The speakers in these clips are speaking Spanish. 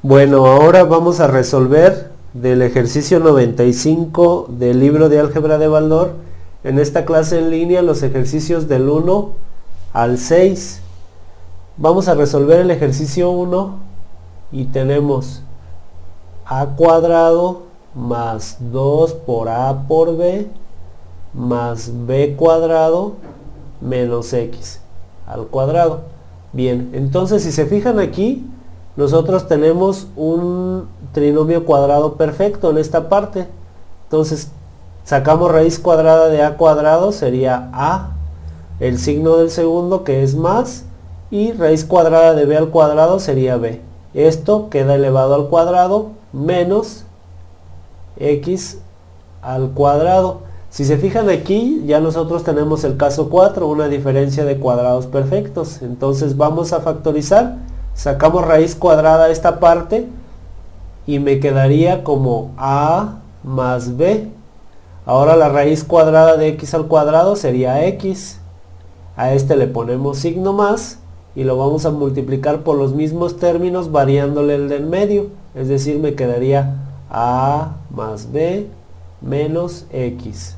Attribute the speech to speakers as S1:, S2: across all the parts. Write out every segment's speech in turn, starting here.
S1: Bueno, ahora vamos a resolver del ejercicio 95 del libro de álgebra de Baldor, en esta clase en línea, los ejercicios del 1 al 6. Vamos a resolver el ejercicio 1 y tenemos a cuadrado más 2 por a por b más b cuadrado menos x al cuadrado. Bien, entonces si se fijan aquí, nosotros tenemos un trinomio cuadrado perfecto en esta parte. Entonces sacamos raíz cuadrada de a cuadrado, sería a, el signo del segundo que es más, y raíz cuadrada de b al cuadrado sería b. Esto queda elevado al cuadrado menos x al cuadrado. Si se fijan aquí, ya nosotros tenemos el caso 4, una diferencia de cuadrados perfectos. Entonces vamos a factorizar. Sacamos raíz cuadrada a esta parte y me quedaría como a más b. Ahora la raíz cuadrada de x al cuadrado sería x. A este le ponemos signo más y lo vamos a multiplicar por los mismos términos variándole el del medio. Es decir, me quedaría a más b menos x.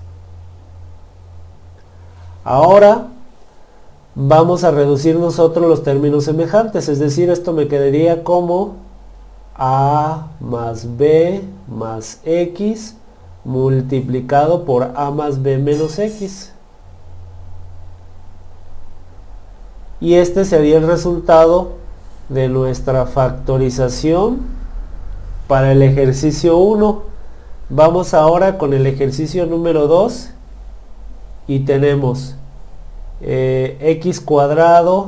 S1: Ahora vamos a reducir nosotros los términos semejantes, es decir, esto me quedaría como a más b más x multiplicado por a más b menos x. Y este sería el resultado de nuestra factorización para el ejercicio 1. Vamos ahora con el ejercicio número 2 y tenemos x cuadrado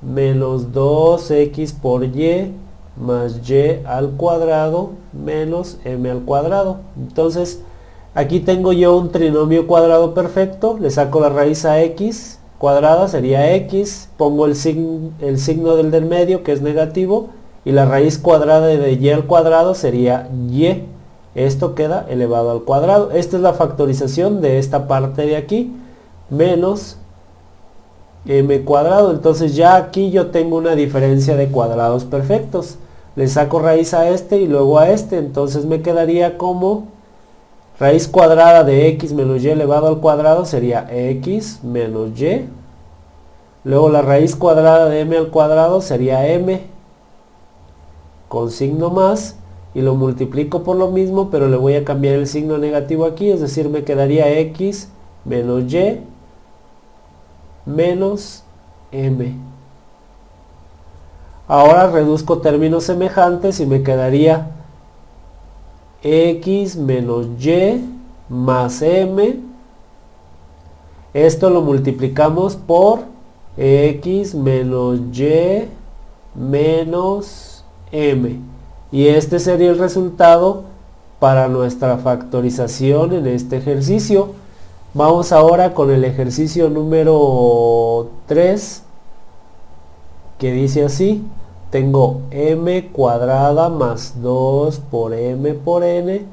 S1: menos 2x por y más y al cuadrado menos m al cuadrado. Entonces aquí tengo yo un trinomio cuadrado perfecto, le saco la raíz a x cuadrada, sería x, pongo el signo del medio que es negativo y la raíz cuadrada de y al cuadrado sería y. Esto queda elevado al cuadrado. Esta es la factorización de esta parte de aquí, menos m cuadrado. Entonces ya aquí yo tengo una diferencia de cuadrados perfectos. Le saco raíz a este y luego a este. Entonces me quedaría como raíz cuadrada de x menos y elevado al cuadrado sería x menos y. Luego la raíz cuadrada de m al cuadrado sería m con signo más. Y lo multiplico por lo mismo, pero le voy a cambiar el signo negativo aquí. Es decir, me quedaría x menos y menos m. Ahora reduzco términos semejantes y me quedaría x menos y más m. Esto lo multiplicamos por x menos y menos m. Y este sería el resultado para nuestra factorización en este ejercicio. Vamos ahora con el ejercicio número 3, que dice así. Tengo m cuadrada más 2 por m por n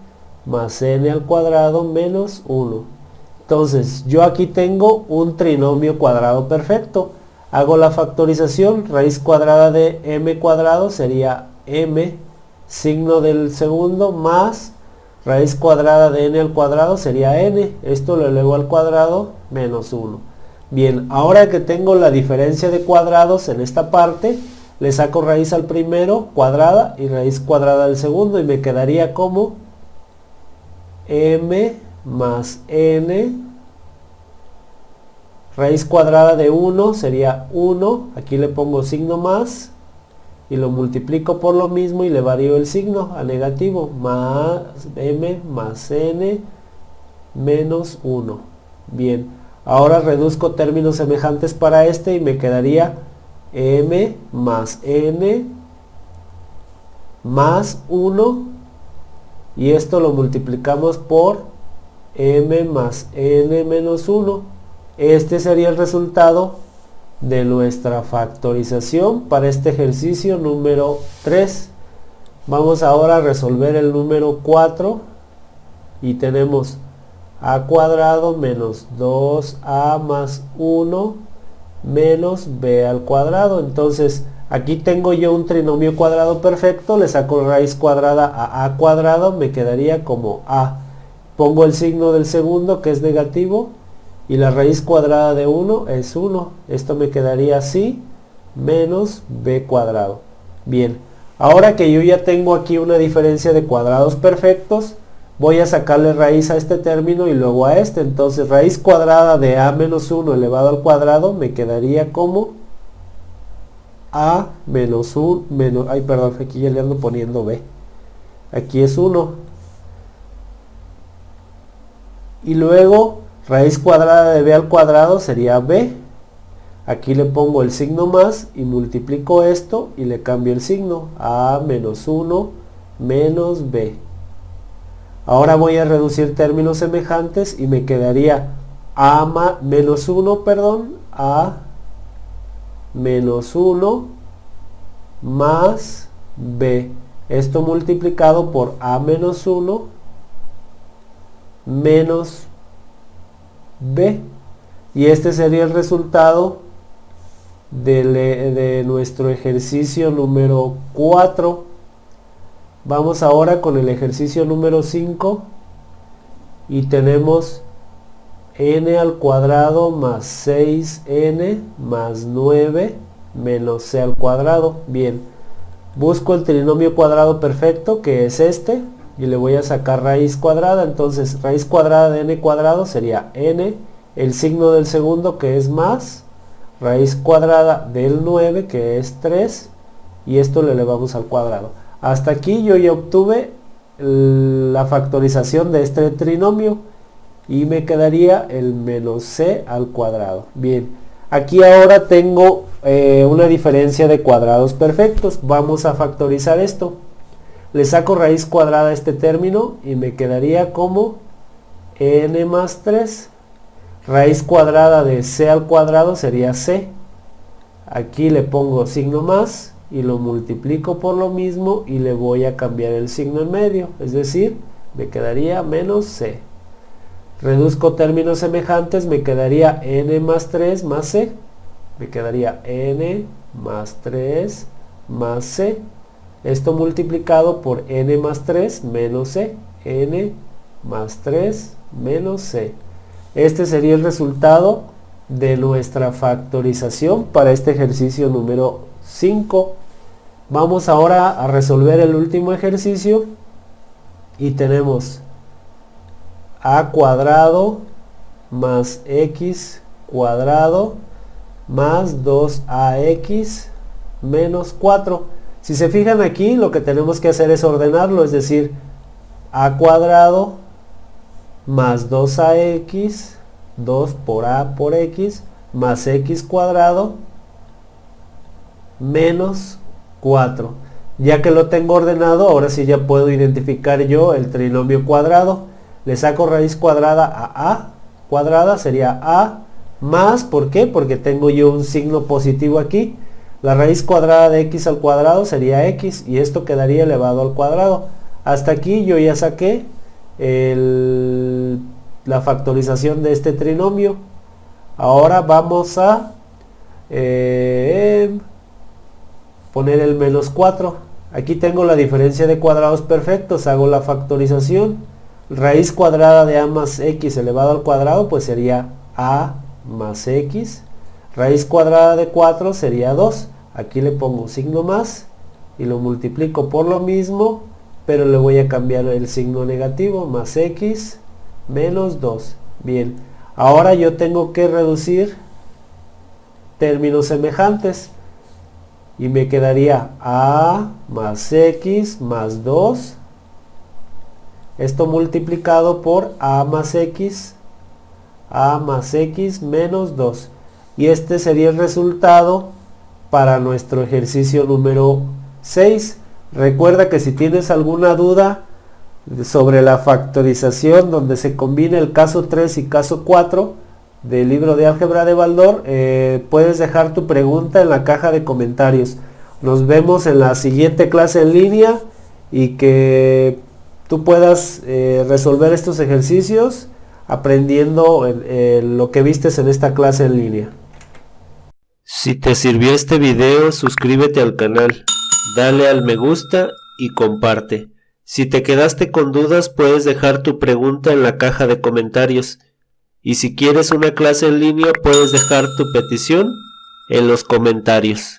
S1: más n al cuadrado menos 1. Entonces yo aquí tengo un trinomio cuadrado perfecto. Hago la factorización, raíz cuadrada de m cuadrado sería m, signo del segundo, más raíz cuadrada de n al cuadrado sería n. Esto lo elevo al cuadrado menos 1. Bien, ahora que tengo la diferencia de cuadrados en esta parte, le saco raíz al primero cuadrada y raíz cuadrada al segundo y me quedaría como m más n. Raíz cuadrada de 1 sería 1, aquí le pongo signo más y lo multiplico por lo mismo y le varío el signo a negativo, más m más n menos 1. Bien, ahora reduzco términos semejantes para este y me quedaría m más n más 1 y esto lo multiplicamos por m más n menos 1. Este sería el resultado de nuestra factorización para este ejercicio número 3. Vamos ahora a resolver el número 4 y tenemos a cuadrado menos 2a más 1 menos b al cuadrado. Entonces aquí tengo yo un trinomio cuadrado perfecto, le saco raíz cuadrada a cuadrado, me quedaría como a. Pongo el signo del segundo que es negativo y la raíz cuadrada de 1 es 1. Esto me quedaría así, menos b cuadrado. Bien, ahora que yo ya tengo aquí una diferencia de cuadrados perfectos, voy a sacarle raíz a este término y luego a este. Entonces raíz cuadrada de a menos 1 elevado al cuadrado me quedaría como a menos 1, ay perdón, aquí ya le ando poniendo b. Aquí es 1. Y luego raíz cuadrada de b al cuadrado sería b. Aquí le pongo el signo más y multiplico esto y le cambio el signo. A menos 1 menos b. Ahora voy a reducir términos semejantes y me quedaría a menos 1, a menos 1 más b. Esto multiplicado por a menos 1 menos b. Y este sería el resultado de nuestro ejercicio número 4. Vamos ahora con el ejercicio número 5 y tenemos n al cuadrado más 6n más 9 menos c al cuadrado. Bien, busco el trinomio cuadrado perfecto, que es este, y le voy a sacar raíz cuadrada. Entonces raíz cuadrada de n cuadrado sería n, el signo del segundo que es más, raíz cuadrada del 9 que es 3, y esto lo elevamos al cuadrado. Hasta aquí yo ya obtuve la factorización de este trinomio y me quedaría el menos c al cuadrado. Bien, aquí ahora tengo una diferencia de cuadrados perfectos. Vamos a factorizar esto. Le saco raíz cuadrada a este término y me quedaría como n más 3. Raíz cuadrada de c al cuadrado sería c. Aquí le pongo signo más y lo multiplico por lo mismo y le voy a cambiar el signo en medio. Es decir, me quedaría menos c. Reduzco términos semejantes, me quedaría n más 3 más c. Me quedaría n más 3 más c. Esto multiplicado por n más 3 menos c. N más 3 menos c. Este sería el resultado de nuestra factorización para este ejercicio número 5. Vamos ahora a resolver el último ejercicio y tenemos a cuadrado más x cuadrado más 2ax menos 4. Si se fijan aquí, lo que tenemos que hacer es ordenarlo, es decir, a cuadrado más 2ax, 2 por a por x, más x cuadrado menos 4. Ya que lo tengo ordenado, ahora sí ya puedo identificar yo el trinomio cuadrado. Le saco raíz cuadrada a cuadrada, sería a más, ¿por qué? Porque tengo yo un signo positivo aquí. La raíz cuadrada de x al cuadrado sería x y esto quedaría elevado al cuadrado. Hasta aquí yo ya saqué la factorización de este trinomio. Ahora vamos a poner el menos 4. Aquí tengo la diferencia de cuadrados perfectos, hago la factorización. Raíz cuadrada de a más x elevado al cuadrado pues sería a más x. Raíz cuadrada de 4 sería 2. Aquí le pongo signo más y lo multiplico por lo mismo, pero le voy a cambiar el signo negativo, más x menos 2. Bien, ahora yo tengo que reducir términos semejantes y me quedaría a más x más 2. Esto multiplicado por a más x menos 2. Y este sería el resultado para nuestro ejercicio número 6. Recuerda que si tienes alguna duda sobre la factorización donde se combina el caso 3 y caso 4 del libro de álgebra de Baldor, puedes dejar tu pregunta en la caja de comentarios. Nos vemos en la siguiente clase en línea y que tú puedas resolver estos ejercicios aprendiendo lo que vistes en esta clase en línea. Si te sirvió este video, suscríbete al canal, dale al me gusta y comparte. Si te quedaste con dudas, puedes dejar tu pregunta en la caja de comentarios. Y si quieres una clase en línea, puedes dejar tu petición en los comentarios.